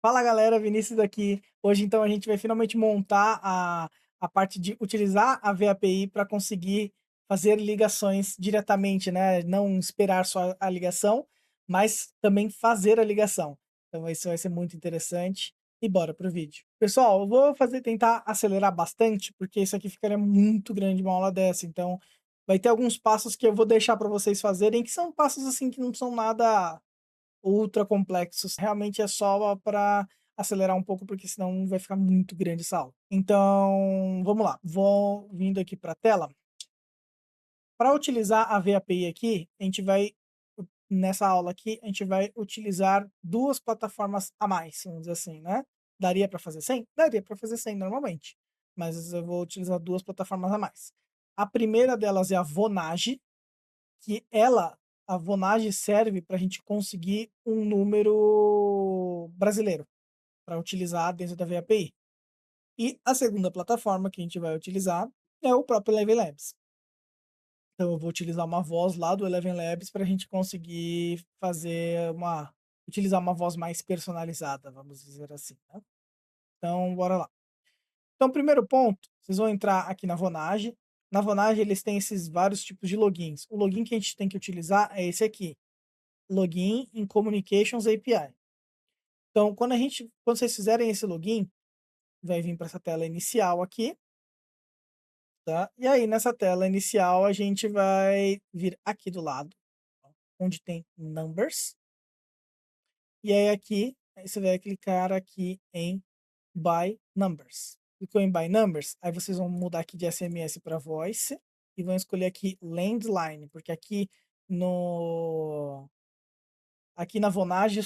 Fala galera, Vinícius aqui. Hoje então a gente vai finalmente montar a parte de utilizar a VAPI para conseguir fazer ligações diretamente, né? Não esperar só a ligação, mas também fazer a ligação. Então isso vai ser muito interessante. E bora pro vídeo. Pessoal, eu vou tentar acelerar bastante, porque isso aqui ficaria muito grande uma aula dessa. Então vai ter alguns passos que eu vou deixar para vocês fazerem, que são passos assim que não são nada ultra complexos, realmente é só para acelerar um pouco, porque senão vai ficar muito grande essa aula. Então, vamos lá, vou vindo aqui para a tela. Para utilizar a VAPI aqui, a gente vai nessa aula aqui, a gente vai utilizar 2 plataformas a mais, vamos dizer assim, né. Daria para fazer sem? Daria para fazer sem normalmente, mas eu vou utilizar 2 plataformas a mais. A primeira delas é a Vonage, que a Vonage serve para a gente conseguir um número brasileiro, para utilizar dentro da VAPI. E a segunda plataforma que a gente vai utilizar é o próprio Eleven Labs. Então eu vou utilizar uma voz lá do Eleven Labs para a gente conseguir utilizar uma voz mais personalizada, vamos dizer assim, né. Então bora lá. Então primeiro ponto, vocês vão entrar aqui na Vonage. Na Vonage eles têm esses vários tipos de logins. O login que a gente tem que utilizar é esse aqui. Login em Communications API. Então, quando vocês fizerem esse login, vai vir para essa tela inicial aqui, tá? E aí nessa tela inicial a gente vai vir aqui do lado, ó, onde tem Numbers, e aí aqui, aí você vai clicar aqui em By Numbers. Clicou em By Numbers, aí vocês vão mudar aqui de SMS para Voice e vão escolher aqui Landline, porque no aqui na Vonage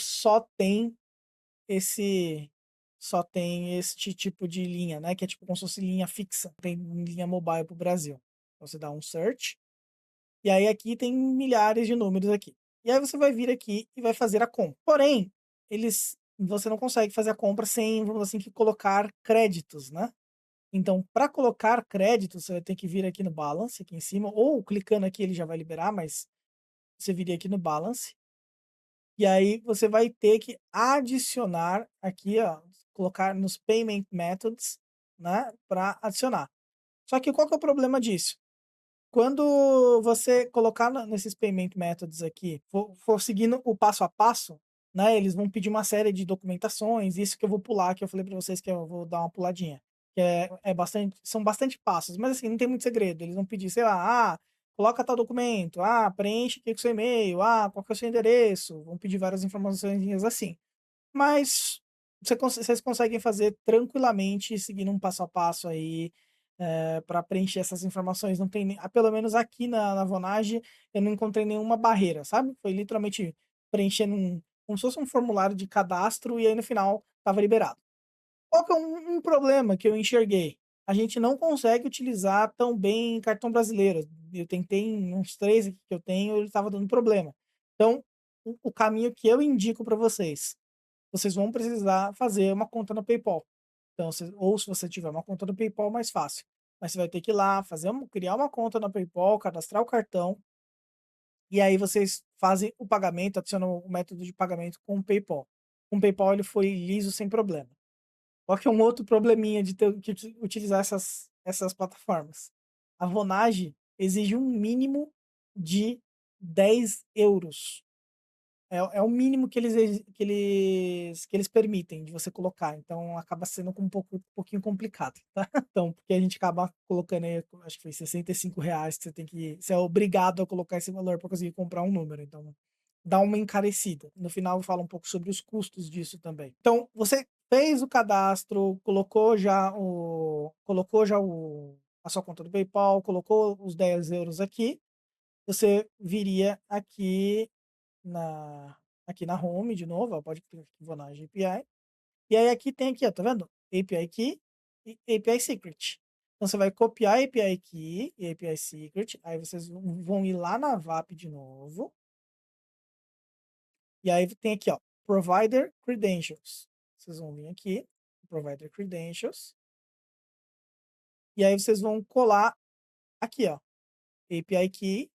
esse só tem este tipo de linha, né, que é tipo como se fosse linha fixa, tem linha mobile para o Brasil. Então você dá um search, e aí aqui tem milhares de números aqui. E aí você vai vir aqui e vai fazer a compra. Porém, você não consegue fazer a compra sem, vamos assim, que colocar créditos, né. Então para colocar créditos, você vai ter que vir aqui no balance, aqui em cima, ou clicando aqui ele já vai liberar, mas você viria aqui no balance. E aí você vai ter que adicionar aqui, ó, colocar nos payment methods, né, para adicionar. Só que qual que é o problema disso? Quando você colocar nesses payment methods aqui, for seguindo o passo a passo, né, eles vão pedir uma série de documentações, isso que eu vou pular, que eu falei para vocês que eu vou dar uma puladinha, que são bastante passos, mas assim, não tem muito segredo, eles vão pedir, sei lá, coloca tal documento, preenche aqui com seu e-mail, qual que é o seu endereço, vão pedir várias informações assim. Mas vocês conseguem fazer tranquilamente seguindo um passo a passo aí, para preencher essas informações. Não tem nem pelo menos aqui na Vonage, eu não encontrei nenhuma barreira, sabe. Foi literalmente preenchendo como se fosse um formulário de cadastro e aí no final estava liberado. Qual que é um problema que eu enxerguei? A gente não consegue utilizar tão bem cartão brasileiro. Eu tentei em uns 3 aqui que eu tenho, ele estava dando problema. Então, o caminho que eu indico para vocês vão precisar fazer uma conta no PayPal. Então, ou se você tiver uma conta no PayPal, mais fácil. Mas você vai ter que ir lá, criar uma conta no PayPal, cadastrar o cartão, e aí vocês fazem o pagamento, adicionam o método de pagamento com o PayPal. Com o PayPal ele foi liso sem problema. Qual que é um outro probleminha de ter que utilizar essas plataformas? A Vonage exige um mínimo de 10 euros. É o mínimo que eles permitem de você colocar, então acaba sendo um pouquinho complicado, tá. Então, porque a gente acaba colocando aí, acho que foi R$ 65 que você é obrigado a colocar esse valor para conseguir comprar um número, então dá uma encarecida. No final eu falo um pouco sobre os custos disso também. Então, você fez o cadastro, colocou já a sua conta do PayPal, colocou os 10 euros aqui, você viria na aqui na home de novo, ó, pode clicar aqui Vonage API, e aí aqui tem aqui, ó, tá vendo? API Key e API Secret. Então você vai copiar a API Key e API Secret, aí vocês vão ir lá na VAP de novo, e aí tem aqui, ó, Provider Credentials. Vocês vão vir aqui, Provider Credentials, e aí vocês vão colar aqui, ó, API Key,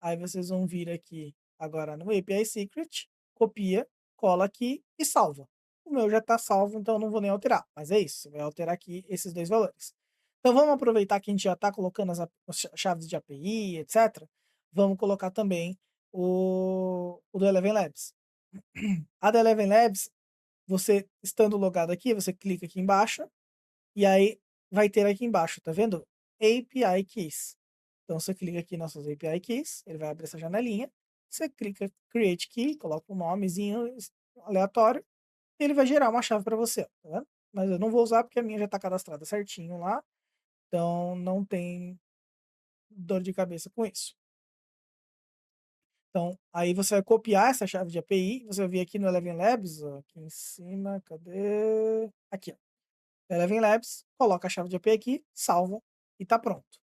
aí vocês vão vir aqui agora no API Secret, copia, cola aqui e salva. o meu já está salvo, então eu não vou nem alterar. Mas é isso, você vai alterar aqui esses 2 valores. Então vamos aproveitar que a gente já está colocando as chaves de API, etc. Vamos colocar também o do Eleven Labs. A da Eleven Labs, você estando logado aqui, você clica aqui embaixo, e aí vai ter aqui embaixo, tá vendo? API Keys. Então você clica aqui nas suas API Keys, ele vai abrir essa janelinha, você clica Create Key, coloca um nomezinho aleatório, e ele vai gerar uma chave para você, tá vendo? Mas eu não vou usar porque a minha já está cadastrada certinho lá, então não tem dor de cabeça com isso. Então, aí você vai copiar essa chave de API, você vai vir aqui no Eleven Labs, ó, aqui em cima, cadê? Aqui, ó. Eleven Labs, coloca a chave de API aqui, salva e tá pronto.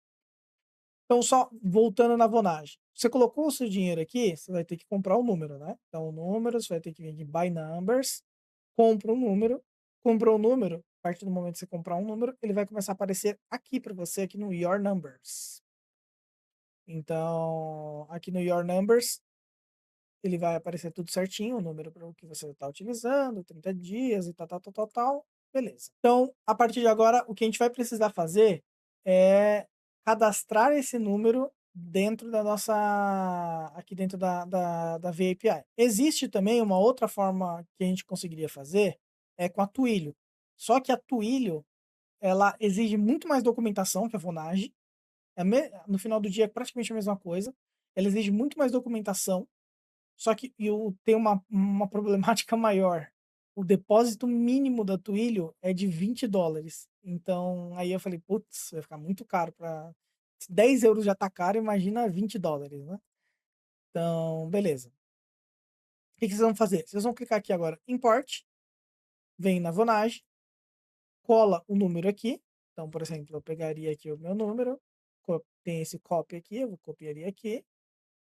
Então, só voltando na Vonage. Você colocou o seu dinheiro aqui, você vai ter que comprar o número, né? Então, o número, você vai ter que vir aqui em Buy Numbers, compra um número, comprou o número, a partir do momento que você comprar um número, ele vai começar a aparecer aqui para você, aqui no Your Numbers. Então, aqui no Your Numbers, ele vai aparecer tudo certinho, o número para o que você está utilizando, 30 dias e tal, tal, tal, tal, tal. Beleza. Então, a partir de agora, o que a gente vai precisar fazer é cadastrar esse número dentro da nossa, aqui dentro da VAPI. Existe também uma outra forma que a gente conseguiria fazer, é com a Twilio. Só que a Twilio, ela exige muito mais documentação que a Vonage. No final do dia é praticamente a mesma coisa. Ela exige muito mais documentação, só que tem uma problemática maior. O depósito mínimo da Twilio é de $20. Então, aí eu falei, putz, vai ficar muito caro para 10 euros já tá caro, imagina $20, né? Então, beleza. O que vocês vão fazer? Vocês vão clicar aqui agora, Import, vem na Vonage, cola o número aqui. Então, por exemplo, eu pegaria aqui o meu número, tem esse copy aqui, eu copiaria aqui,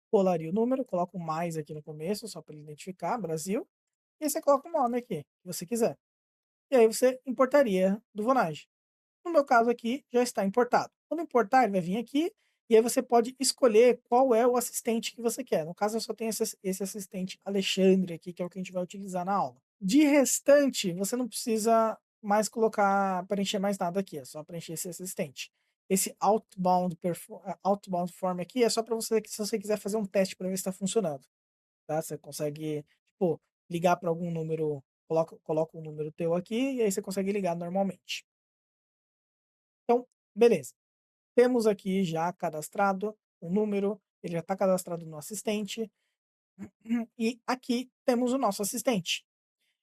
colaria o número, coloco um mais aqui no começo, só para ele identificar, Brasil. E aí você coloca o nome aqui, que você quiser. E aí você importaria do Vonage. No meu caso aqui, já está importado. Quando importar, ele vai vir aqui, e aí você pode escolher qual é o assistente que você quer. No caso, eu só tenho esse assistente Alexandre aqui, que é o que a gente vai utilizar na aula. De restante, você não precisa mais colocar, preencher mais nada aqui, é só preencher esse assistente. Esse outbound form aqui é só para você, se você quiser fazer um teste para ver se está funcionando. Tá? Você consegue, tipo, ligar para algum número, coloca um número teu aqui e aí você consegue ligar normalmente. Então, beleza. Temos aqui já cadastrado o número, ele já está cadastrado no assistente. E aqui temos o nosso assistente.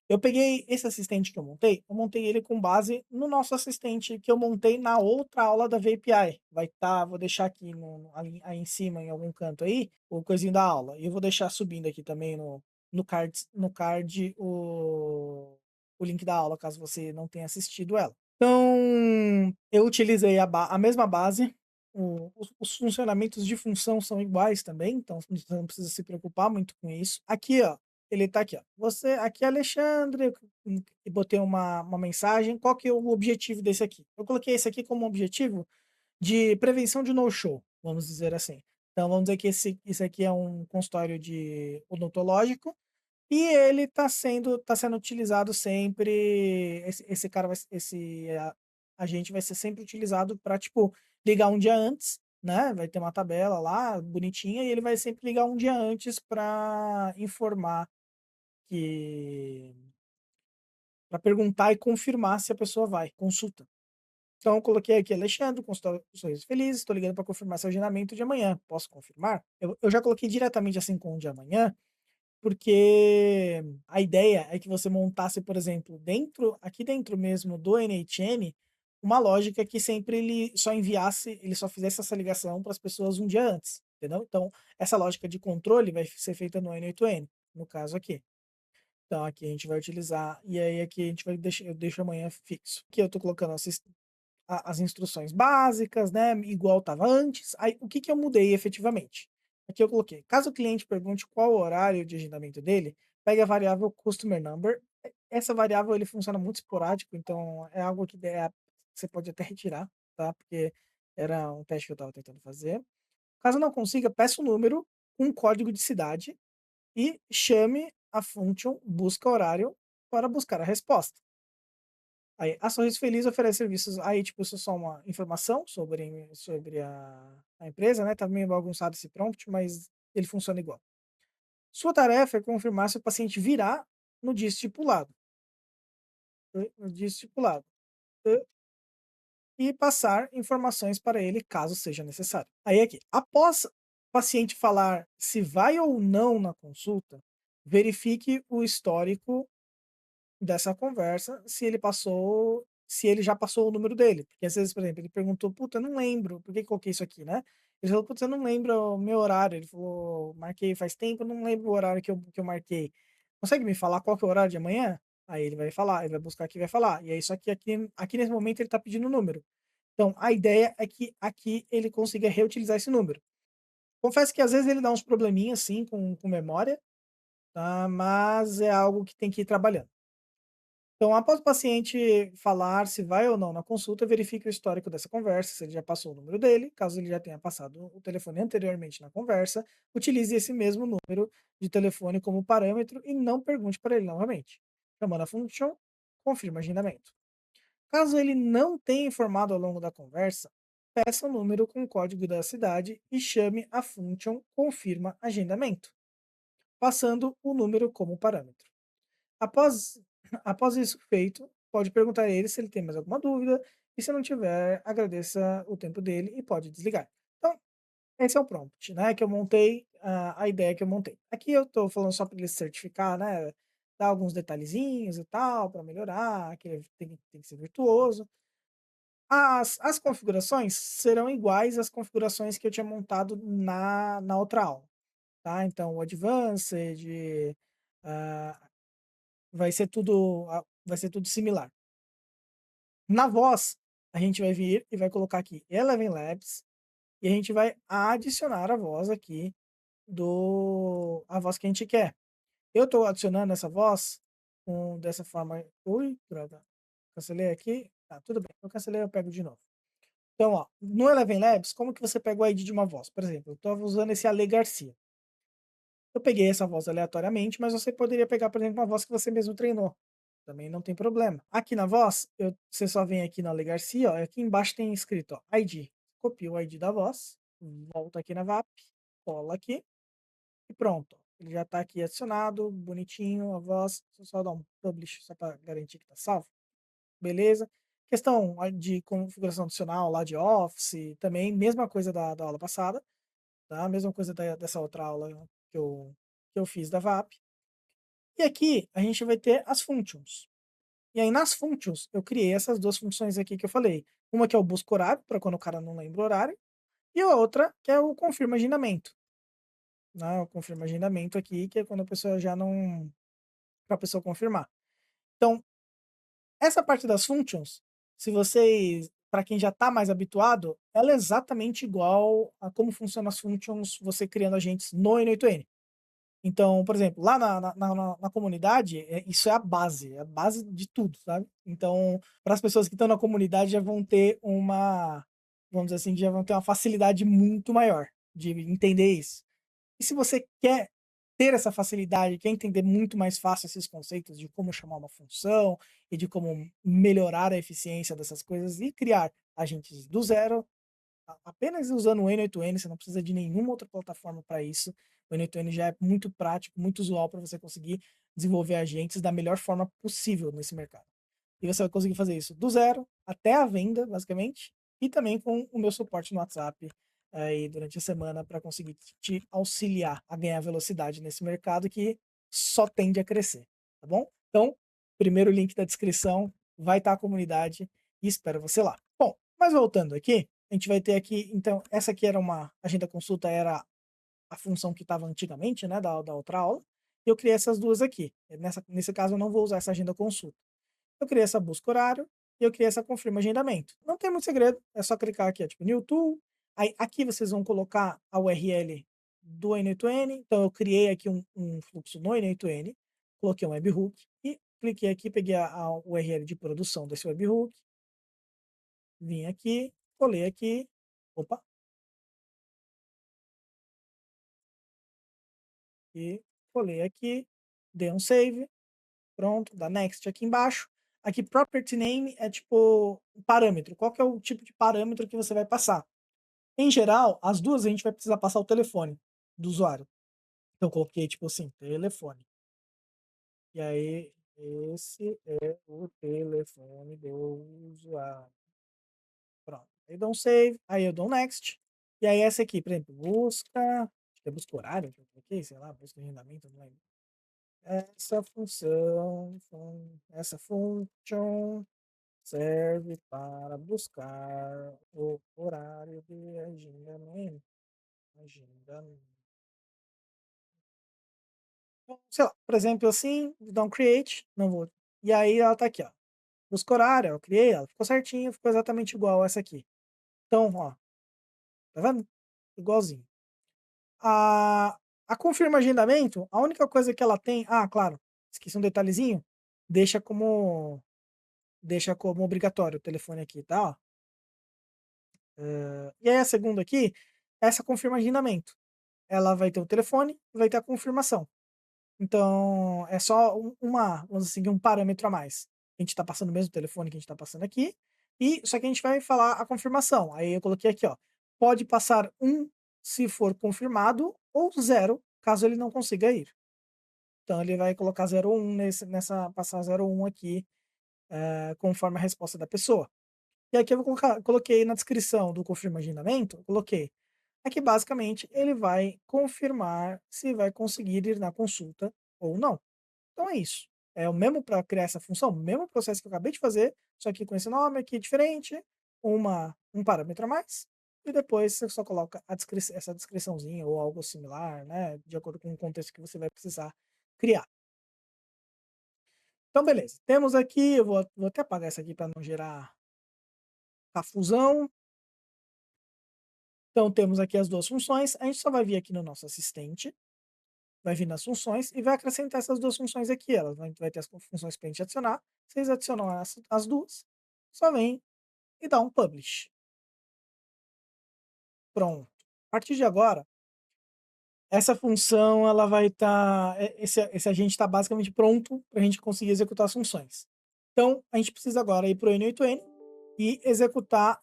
Eu peguei esse assistente que eu montei ele com base no nosso assistente que eu montei na outra aula da VAPI. Vai estar, vou deixar aqui ali, aí em cima, em algum canto aí, o coisinho da aula. E eu vou deixar subindo aqui também no card o link da aula, caso você não tenha assistido ela. Então, eu utilizei a mesma base, os funcionamentos de função são iguais também, então você não precisa se preocupar muito com isso. Aqui, ó, ele tá aqui, ó. Você, aqui é Alexandre, e botei uma mensagem. Qual que é o objetivo desse aqui? Eu coloquei esse aqui como objetivo de prevenção de no-show, vamos dizer assim. Então, vamos dizer que esse aqui é um consultório de odontológico, e ele tá sendo utilizado sempre. Esse cara, agente vai ser sempre utilizado para, tipo, ligar um dia antes, né? Vai ter uma tabela lá bonitinha e ele vai sempre ligar um dia antes para informar que, para perguntar e confirmar se a pessoa vai, consulta. Então, eu coloquei aqui, Alexandre, consultório Sorriso Feliz, estou ligando para confirmar seu agendamento de amanhã. Posso confirmar? Eu já coloquei diretamente assim com o de amanhã, porque a ideia é que você montasse, por exemplo, aqui dentro mesmo do NHN, uma lógica que sempre ele só fizesse essa ligação para as pessoas um dia antes, entendeu? Então, essa lógica de controle vai ser feita no N8N, no caso aqui. Então, aqui a gente vai utilizar, e aí aqui a gente vai deixar, eu deixo amanhã fixo. Aqui eu estou colocando as instruções básicas, né, igual estava antes. Aí, o que eu mudei efetivamente? Aqui eu coloquei, caso o cliente pergunte qual o horário de agendamento dele, pegue a variável customer number. Essa variável ele funciona muito esporádico, então é algo que você pode até retirar, tá? Porque era um teste que eu estava tentando fazer. Caso não consiga, peça o número, um código de cidade e chame a function busca horário para buscar a resposta. Aí, a Sorriso Feliz oferece serviços aí, tipo, isso é só uma informação sobre a empresa, né, tá meio bagunçado esse prompt, mas ele funciona igual. Sua tarefa é confirmar se o paciente virá no dia estipulado, no dia estipulado, hã, e passar informações para ele caso seja necessário. Aí aqui, após o paciente falar se vai ou não na consulta, verifique o histórico dessa conversa, se ele já passou o número dele, porque às vezes, por exemplo, ele perguntou: "Puta, eu não lembro, por que que eu coloquei isso aqui, né?" Ele falou: "Putz, eu não lembro o meu horário", ele falou: "Marquei faz tempo, eu não lembro o horário que eu marquei. Consegue me falar qual que é o horário de amanhã?" Aí ele vai falar, ele vai buscar aqui e vai falar, e aí só que aqui nesse momento ele tá pedindo o número. Então a ideia é que aqui ele consiga reutilizar esse número. Confesso que às vezes ele dá uns probleminhas, assim, com memória, tá, mas é algo que tem que ir trabalhando. Então, após o paciente falar se vai ou não na consulta, verifique o histórico dessa conversa, se ele já passou o número dele, caso ele já tenha passado o telefone anteriormente na conversa, utilize esse mesmo número de telefone como parâmetro e não pergunte para ele novamente. Chamando a função, confirma agendamento. Caso ele não tenha informado ao longo da conversa, peça o número com o código da cidade e chame a function confirma agendamento, passando o número como parâmetro. Após após isso feito, pode perguntar a ele se ele tem mais alguma dúvida, e se não tiver, agradeça o tempo dele e pode desligar. Então, esse é o prompt, né, que eu montei, a ideia que eu montei. Aqui eu estou falando só para ele se certificar, né, dar alguns detalhezinhos e tal, para melhorar, que ele tem que ser virtuoso. As configurações serão iguais às configurações que eu tinha montado na outra aula, tá. Então o Advanced, ah, vai ser tudo similar. Na voz, a gente vai vir e vai colocar aqui Eleven Labs, e a gente vai adicionar a voz aqui a voz que a gente quer. Eu estou adicionando essa voz dessa forma. Ui, droga, cancelei aqui. Tá, tudo bem, eu cancelei, eu pego de novo. Então, ó, no Eleven Labs, como que você pega o ID de uma voz? Por exemplo, eu estava usando esse Ale Garcia. Eu peguei essa voz aleatoriamente, mas você poderia pegar, por exemplo, uma voz que você mesmo treinou. Também não tem problema. Aqui na voz, você só vem aqui na Ale Garcia, ó, aqui embaixo tem escrito, ó, ID. Copia o ID da voz, volta aqui na VAP, cola aqui e pronto. Ele já está aqui adicionado, bonitinho, a voz. Deixa eu só dar um publish só para garantir que está salvo. Beleza. Questão de configuração adicional lá de Office, também, mesma coisa da aula passada, tá? Mesma coisa dessa outra aula que eu fiz da VAP. E aqui a gente vai ter as functions. E aí nas functions eu criei essas 2 funções aqui que eu falei. Uma que é o busca horário, para quando o cara não lembra o horário, e a outra que é o confirma agendamento, né, o confirma agendamento aqui, que é quando a pessoa já não pra pessoa confirmar. Então, essa parte das functions, se vocês para quem já está mais habituado, ela é exatamente igual a como funcionam as functions você criando agentes no N8N. Então, por exemplo, lá na comunidade, isso é a base de tudo, sabe. Então, para as pessoas que estão na comunidade já vão ter vamos dizer assim, já vão ter uma facilidade muito maior de entender isso. E se você quer ter essa facilidade, quer entender muito mais fácil esses conceitos de como chamar uma função e de como melhorar a eficiência dessas coisas e criar agentes do zero, apenas usando o N8N, você não precisa de nenhuma outra plataforma para isso. O N8N já é muito prático, muito usual para você conseguir desenvolver agentes da melhor forma possível nesse mercado. E você vai conseguir fazer isso do zero até a venda, basicamente, e também com o meu suporte no WhatsApp aí durante a semana para conseguir te auxiliar a ganhar velocidade nesse mercado que só tende a crescer, tá bom? Então, primeiro link da descrição vai estar a comunidade e espero você lá. Bom, mas voltando aqui, a gente vai ter aqui, então, essa aqui era uma agenda consulta, era a função que estava antigamente, né, da outra aula, e eu criei essas duas aqui. Nesse caso, eu não vou usar essa agenda consulta. Eu criei essa busca horário e eu criei essa confirma agendamento. Não tem muito segredo, é só clicar aqui, ó, tipo New Tool. Aí aqui vocês vão colocar a URL do N8N. Então eu criei aqui um fluxo no N8N, coloquei um webhook e cliquei aqui, peguei a URL de produção desse webhook, vim aqui, colei aqui, opa, e colei aqui, dei um save, pronto, dá next aqui embaixo. Aqui property name é tipo um parâmetro, qual que é o tipo de parâmetro que você vai passar. Em geral, as duas a gente vai precisar passar o telefone do usuário. Então eu coloquei tipo assim, telefone. E aí, esse é o telefone do usuário. Pronto. Aí dou um save, aí eu dou um next. E aí essa aqui, por exemplo, busca, acho que é busca horário que eu coloquei, sei lá, busca agendamento, não lembro. Essa função, essa function serve para buscar o horário de agendamento. Agendamento. Então, sei lá, por exemplo, assim, dá um create, não vou. E aí ela tá aqui, ó. Busca horário, eu criei, ela ficou certinha, ficou exatamente igual essa aqui. Então, ó, tá vendo? Igualzinho. A, a confirma agendamento, a única coisa que ela tem, claro, esqueci um detalhezinho, deixa como deixa como obrigatório o telefone aqui, tá? Ó. E aí a segunda aqui, essa confirma agendamento. Ela vai ter o telefone e vai ter a confirmação. Então, é só vamos dizer assim, um parâmetro a mais. A gente está passando o mesmo telefone que a gente está passando aqui, e só que a gente vai falar a confirmação. Aí eu coloquei aqui, ó, pode passar um se for confirmado ou zero caso ele não consiga ir. Então ele vai colocar 0 ou 1 nessa passar 0 ou 1 aqui, conforme a resposta da pessoa. E aqui eu vou colocar, coloquei na descrição do confirma agendamento, coloquei aqui basicamente ele vai confirmar se vai conseguir ir na consulta ou não. Então é isso. É o mesmo para criar essa função, o mesmo processo que eu acabei de fazer, só que com esse nome aqui diferente, um parâmetro a mais, e depois você só coloca essa descriçãozinha ou algo similar, né, de acordo com o contexto que você vai precisar criar. Então beleza, temos aqui, eu vou até apagar essa aqui para não gerar confusão. Então temos aqui as duas funções, a gente só vai vir aqui no nosso assistente, vai vir nas funções e vai acrescentar essas duas funções aqui. Elas vai ter as funções para a gente adicionar. Vocês adicionam as duas, só vem e dá um publish. Pronto. A partir de agora, essa função ela vai estar. Esse agente está basicamente pronto para a gente conseguir executar as funções. Então, a gente precisa agora ir para o N8N e executar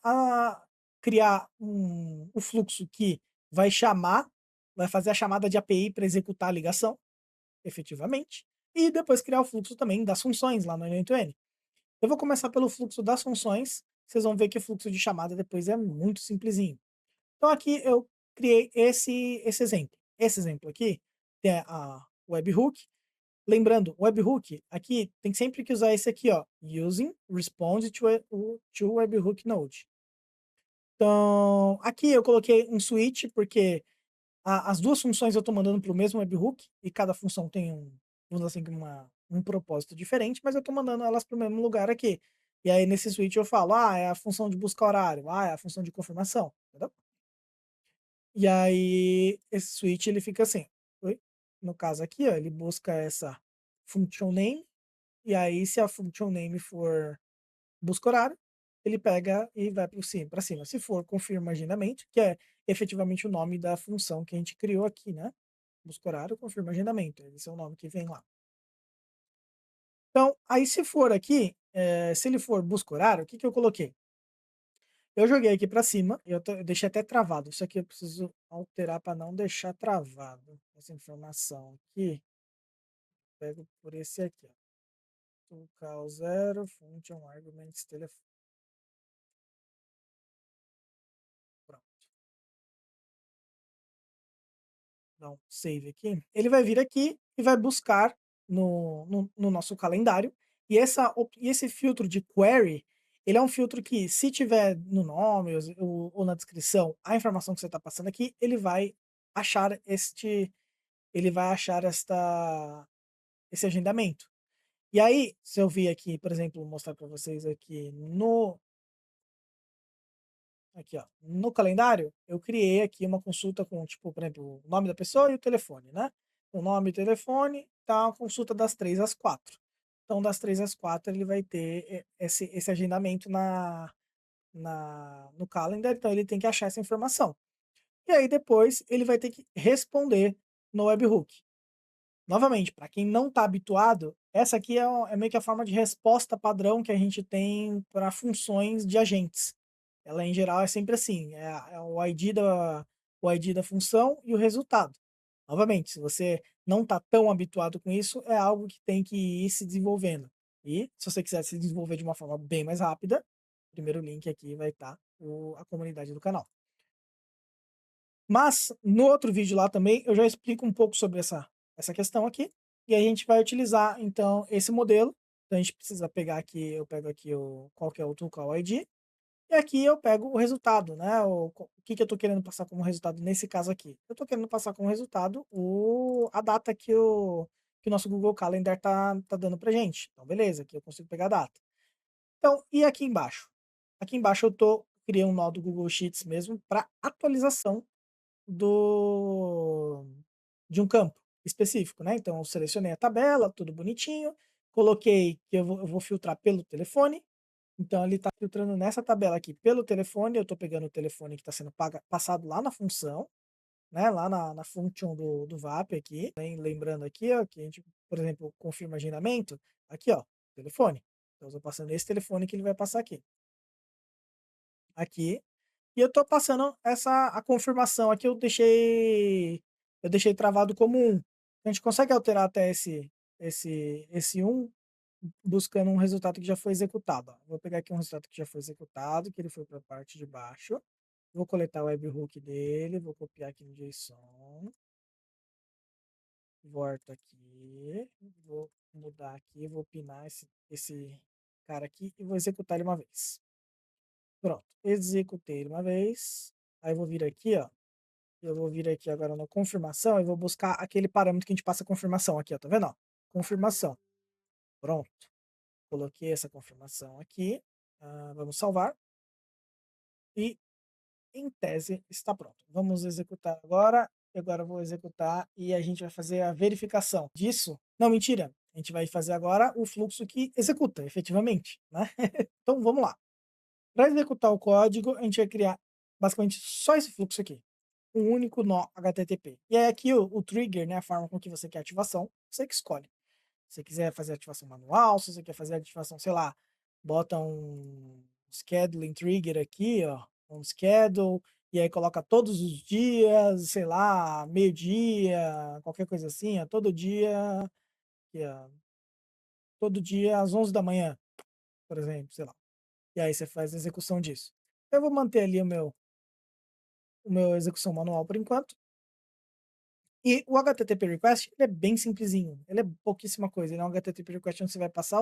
criar o fluxo que vai chamar, vai fazer a chamada de API para executar a ligação efetivamente, e depois criar o fluxo também das funções lá no N8N. Eu vou começar pelo fluxo das funções, vocês vão ver que o fluxo de chamada depois é muito simplesinho. Então aqui eu criei esse exemplo. Esse exemplo aqui é a webhook. Lembrando, webhook aqui tem sempre que usar esse aqui, ó, using response to webhook node. Então, aqui eu coloquei um switch porque as duas funções eu estou mandando para o mesmo webhook e cada função tem vamos dizer assim, um propósito diferente, mas eu estou mandando elas para o mesmo lugar aqui. E aí nesse switch eu falo, é a função de buscar horário, é a função de confirmação, entendeu? E aí esse switch ele fica assim, oi? No caso aqui, ó, ele busca essa function name, e aí se a function name for busca horário, ele pega e vai para cima. Se for confirma agendamento, que é efetivamente o nome da função que a gente criou aqui, né? Busca horário, confirma agendamento. Esse é o nome que vem lá. Então, aí se for aqui, se ele for busca horário, o que, que eu coloquei? Eu joguei aqui para cima, eu deixei até travado. Isso aqui eu preciso alterar para não deixar travado essa informação aqui. Pego por esse aqui, ó. Local 0, function arguments telefone. Pronto. Dá um save aqui. Ele vai vir aqui e vai buscar no nosso calendário. E esse filtro de query, ele é um filtro que, se tiver no nome ou na descrição a informação que você está passando aqui, ele vai achar esse agendamento. E aí, se eu vir aqui, por exemplo, mostrar para vocês aqui, ó, no calendário, eu criei aqui uma consulta com, tipo, por exemplo, o nome da pessoa e o telefone, né? O nome e o telefone, tá a consulta das 3 às 4. Então, das 3 às 4, ele vai ter esse agendamento no calendar, então ele tem que achar essa informação. E aí, depois, ele vai ter que responder no webhook. Novamente, para quem não está habituado, Essa aqui é meio que a forma de resposta padrão que a gente tem para funções de agentes. Ela, em geral, é sempre assim, é o ID da função e o resultado. Novamente, se você não está tão habituado com isso, é algo que tem que ir se desenvolvendo. E se você quiser se desenvolver de uma forma bem mais rápida, o primeiro link aqui vai estar a comunidade do canal. Mas no outro vídeo lá também eu já explico um pouco sobre essa questão aqui, e aí a gente vai utilizar então esse modelo. Então a gente precisa pegar aqui, eu pego aqui qual que é o tool ID, e aqui eu pego o resultado, né, o que que eu estou querendo passar como resultado nesse caso aqui. Eu estou querendo passar como resultado a data que o nosso Google Calendar tá dando pra gente. Então beleza, aqui eu consigo pegar a data. Então, e aqui embaixo? Aqui embaixo criei um nó do Google Sheets mesmo para atualização do de um campo específico, né. Então eu selecionei a tabela, tudo bonitinho, coloquei que eu vou filtrar pelo telefone, então ele está filtrando nessa tabela aqui pelo telefone, eu estou pegando o telefone que está sendo passado lá na função, né, lá na function do VAP aqui, lembrando aqui, ó, que a gente, por exemplo, confirma agendamento, aqui ó, telefone. Então eu estou passando esse telefone que ele vai passar aqui. Aqui, e eu tô passando a confirmação aqui, eu deixei travado como 1. A gente consegue alterar até esse 1 buscando um resultado que já foi executado, ó. Vou pegar aqui um resultado que já foi executado, que ele foi para a parte de baixo. Vou coletar o webhook dele, vou copiar aqui no JSON. Volto aqui, vou mudar aqui, vou pinar esse cara aqui e vou executar ele uma vez. Pronto, executei ele uma vez. Aí eu vou vir aqui, ó. Eu vou vir aqui agora na confirmação e vou buscar aquele parâmetro que a gente passa a confirmação aqui, ó, tá vendo, ó? Confirmação. Pronto. Coloquei essa confirmação aqui. Vamos salvar. E, em tese, está pronto. Vamos executar agora. Agora eu vou executar e a gente vai fazer a verificação disso. Não, mentira. A gente vai fazer agora o fluxo que executa, efetivamente, né? Então, vamos lá. Para executar o código, a gente vai criar basicamente só esse fluxo aqui. Um único nó HTTP. E aí aqui o trigger, né, a forma com que você quer a ativação, você que escolhe. Se você quiser fazer ativação manual, se você quer fazer ativação, sei lá, bota um scheduling trigger aqui, ó, um schedule, e aí coloca todos os dias, sei lá, meio-dia, qualquer coisa assim, ó, aqui, ó, todo dia às 11 da manhã, por exemplo, sei lá. E aí você faz a execução disso. Eu vou manter ali o meu execução manual por enquanto. E o HTTP request, ele é bem simplesinho, ele é pouquíssima coisa, ele é um HTTP request onde você vai passar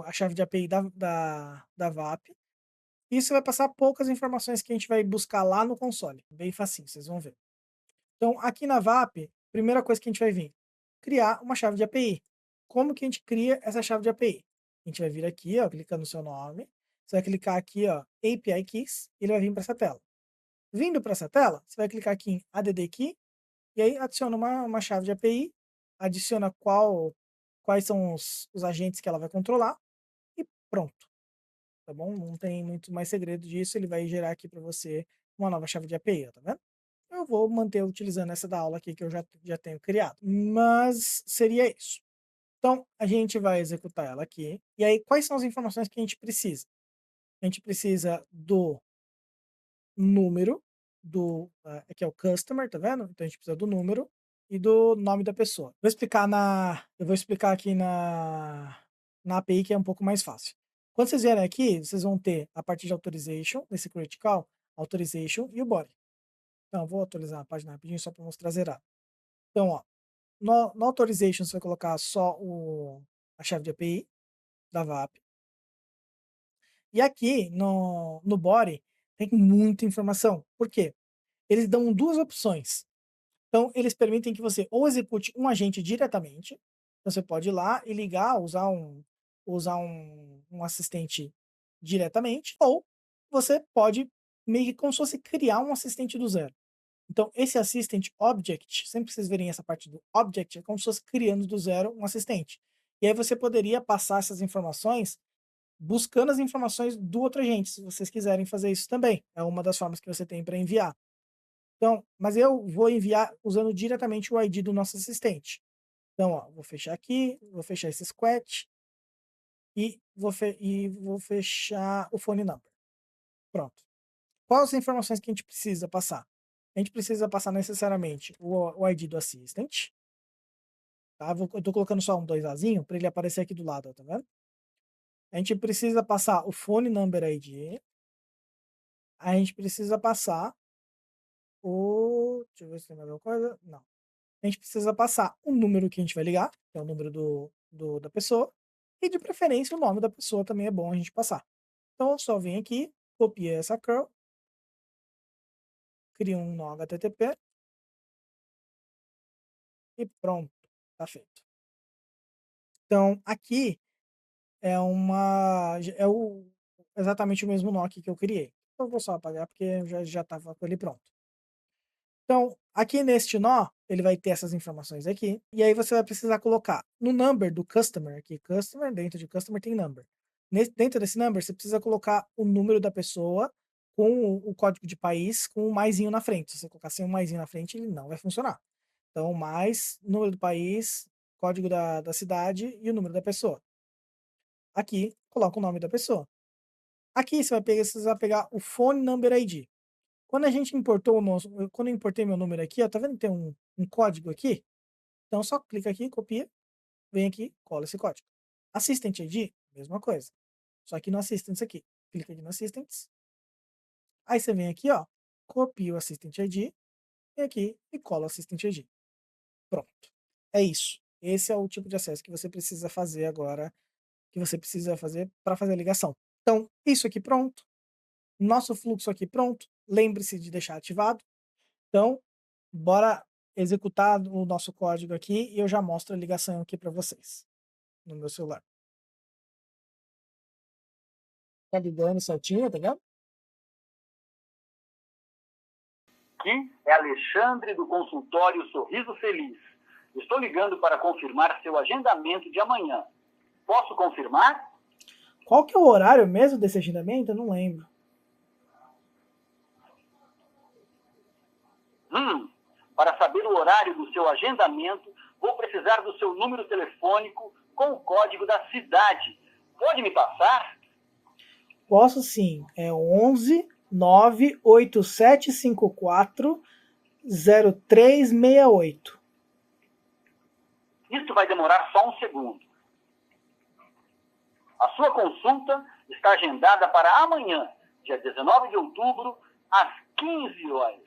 a chave de API da VAP, e você vai passar poucas informações que a gente vai buscar lá no console, bem facinho, vocês vão ver. Então aqui na VAP, primeira coisa que a gente vai vir, criar uma chave de API. Como que a gente cria essa chave de API? A gente vai vir aqui, ó, clicando no seu nome, você vai clicar aqui, ó, API Keys, e ele vai vir para essa tela. Vindo para essa tela, você vai clicar aqui em ADD Key, e aí adiciona uma chave de API, adiciona quais são os agentes que ela vai controlar e pronto, tá bom? Não tem muito mais segredo disso, ele vai gerar aqui para você uma nova chave de API, ó, tá vendo? Eu vou manter utilizando essa da aula aqui que eu já tenho criado, mas seria isso. Então, a gente vai executar ela aqui, e aí quais são as informações que a gente precisa? A gente precisa do número que é o customer, tá vendo? Então a gente precisa do número e do nome da pessoa. Eu vou explicar aqui na API que é um pouco mais fácil. Quando vocês vierem aqui, vocês vão ter a parte de authorization, nesse critical, authorization e o body. Então eu vou atualizar a página rapidinho só para mostrar zerado. Então, ó, no authorization você vai colocar só a chave de API da VAP. E aqui no body tem muita informação. Por quê? Eles dão duas opções. Então, eles permitem que você ou execute um agente diretamente, então você pode ir lá e ligar, usar um assistente diretamente, ou você pode meio que como se fosse criar um assistente do zero. Então, esse assistant object, sempre que vocês verem essa parte do object, é como se fosse criando do zero um assistente. E aí você poderia passar essas informações buscando as informações do outro agente, se vocês quiserem fazer isso também. É uma das formas que você tem para enviar. Então, mas eu vou enviar usando diretamente o ID do nosso assistente. Então, ó, vou fechar aqui, vou fechar esse squat e vou fechar o phone number. Pronto. Quais as informações que a gente precisa passar? A gente precisa passar necessariamente o ID do assistant, tá? Eu tô colocando só um 2Azinho para ele aparecer aqui do lado, ó, tá vendo? A gente precisa passar o phone number ID. A gente precisa passar deixa eu ver se tem mais alguma coisa. Não. A gente precisa passar o número que a gente vai ligar, que é o número da pessoa, e de preferência o nome da pessoa também é bom a gente passar. Então eu só venho aqui, copio essa curl, crio um nó HTTP e pronto, tá feito. Então aqui exatamente o mesmo nó aqui que eu criei. Então eu vou só apagar porque eu já estava com ele pronto. Então, aqui neste nó, ele vai ter essas informações aqui, e aí você vai precisar colocar no number do customer, aqui, customer, dentro de customer tem number. Dentro desse number, você precisa colocar o número da pessoa com o código de país com o maisinho na frente. Se você colocar sem o maisinho na frente, ele não vai funcionar. Então, mais número do país, código da cidade e o número da pessoa. Aqui, coloca o nome da pessoa. Aqui você vai precisar pegar o phone number ID. Quando a gente importou quando eu importei meu número aqui, ó, tá vendo que tem um código aqui? Então só clica aqui, copia, vem aqui, cola esse código. Assistant ID, mesma coisa. Só que no Assistants aqui. Clica aqui no Assistants. Aí você vem aqui, ó, copia o Assistant ID, vem aqui e cola o Assistant ID. Pronto. É isso. Esse é o tipo de acesso que você precisa fazer agora, que você precisa fazer para fazer a ligação. Então, isso aqui pronto. Nosso fluxo aqui pronto. Lembre-se de deixar ativado. Então, bora executar o nosso código aqui e eu já mostro a ligação aqui para vocês no meu celular. Tá ligando certinho, tá vendo? Aqui é Alexandre do consultório Sorriso Feliz. Estou ligando para confirmar seu agendamento de amanhã. Posso confirmar? Qual que é o horário mesmo desse agendamento? Eu não lembro. Para saber o horário do seu agendamento, vou precisar do seu número telefônico com o código da cidade. Pode me passar? Posso sim. É 11 98754 0368. Isso vai demorar só um segundo. A sua consulta está agendada para amanhã, dia 19 de outubro, às 15 horas.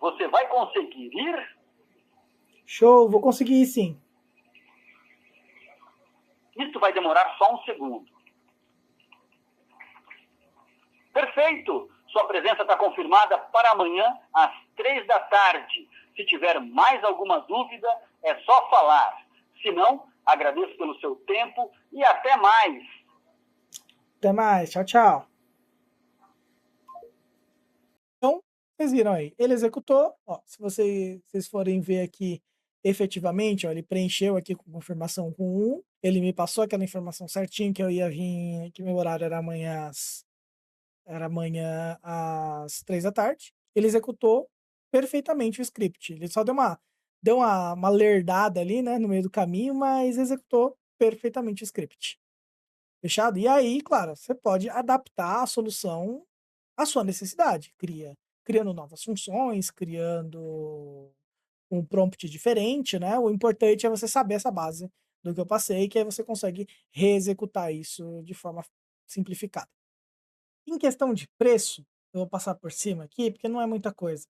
Você vai conseguir ir? Show, vou conseguir ir sim. Isso vai demorar só um segundo. Perfeito! Sua presença está confirmada para amanhã, às 3 da tarde. Se tiver mais alguma dúvida, é só falar. Se não, agradeço pelo seu tempo e até mais. Até mais. Tchau, tchau. Então, vocês viram aí. Ele executou. Ó, se vocês forem ver aqui, efetivamente, ó, ele preencheu aqui com confirmação com 1. Ele me passou aquela informação certinho que eu ia vir, que meu horário era amanhã às 3 da tarde. Ele executou perfeitamente o script. Ele só deu uma lerdada ali, né, no meio do caminho, mas executou perfeitamente o script. Fechado? E aí, claro, você pode adaptar a solução à sua necessidade. Criando novas funções, criando um prompt diferente, né? O importante é você saber essa base do que eu passei, que aí você consegue reexecutar isso de forma simplificada. Em questão de preço, eu vou passar por cima aqui, porque não é muita coisa.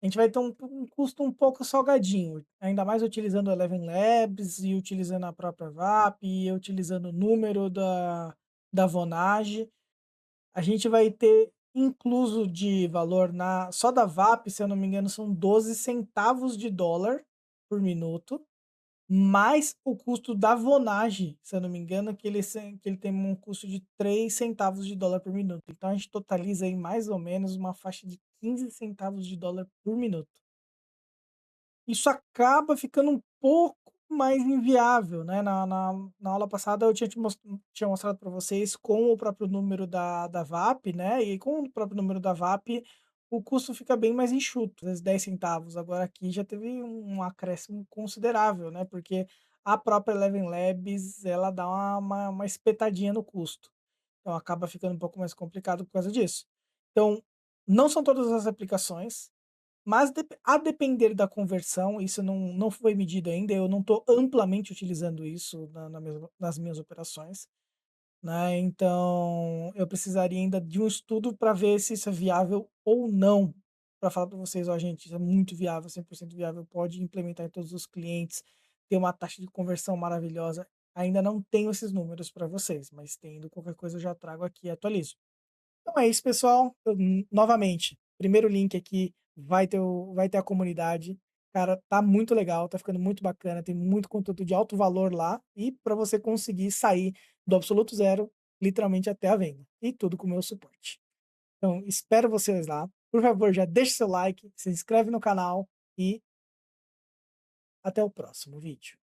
A gente vai ter um custo um pouco salgadinho, ainda mais utilizando o Eleven Labs e utilizando a própria VAP e utilizando o número da Vonage. A gente vai ter incluso de valor só da VAP, se eu não me engano, são 12 centavos de dólar por minuto, mais o custo da Vonage, se eu não me engano, que ele tem um custo de 3 centavos de dólar por minuto. Então a gente totaliza aí mais ou menos uma faixa de 15 centavos de dólar por minuto. Isso acaba ficando um pouco mais inviável, né? Na aula passada eu tinha mostrado para vocês com o próprio número da VAP, né? E com o próprio número da VAP, o custo fica bem mais enxuto, às vezes 10 centavos. Agora aqui já teve um acréscimo considerável, né? Porque a própria Eleven Labs, ela dá uma espetadinha no custo. Então acaba ficando um pouco mais complicado por causa disso. Então, não são todas as aplicações, mas a depender da conversão, isso não foi medido ainda, eu não estou amplamente utilizando isso nas minhas operações, né, então eu precisaria ainda de um estudo para ver se isso é viável ou não, para falar para vocês: "Ó gente, isso é muito viável, 100% viável, pode implementar em todos os clientes, ter uma taxa de conversão maravilhosa". Ainda não tenho esses números para vocês, mas tendo qualquer coisa eu já trago aqui e atualizo. Então é isso, pessoal. Novamente, primeiro link aqui vai ter a comunidade. Cara, tá muito legal, tá ficando muito bacana, tem muito conteúdo de alto valor lá e para você conseguir sair do absoluto zero, literalmente até a venda. E tudo com o meu suporte. Então, espero vocês lá. Por favor, já deixa seu like, se inscreve no canal e até o próximo vídeo.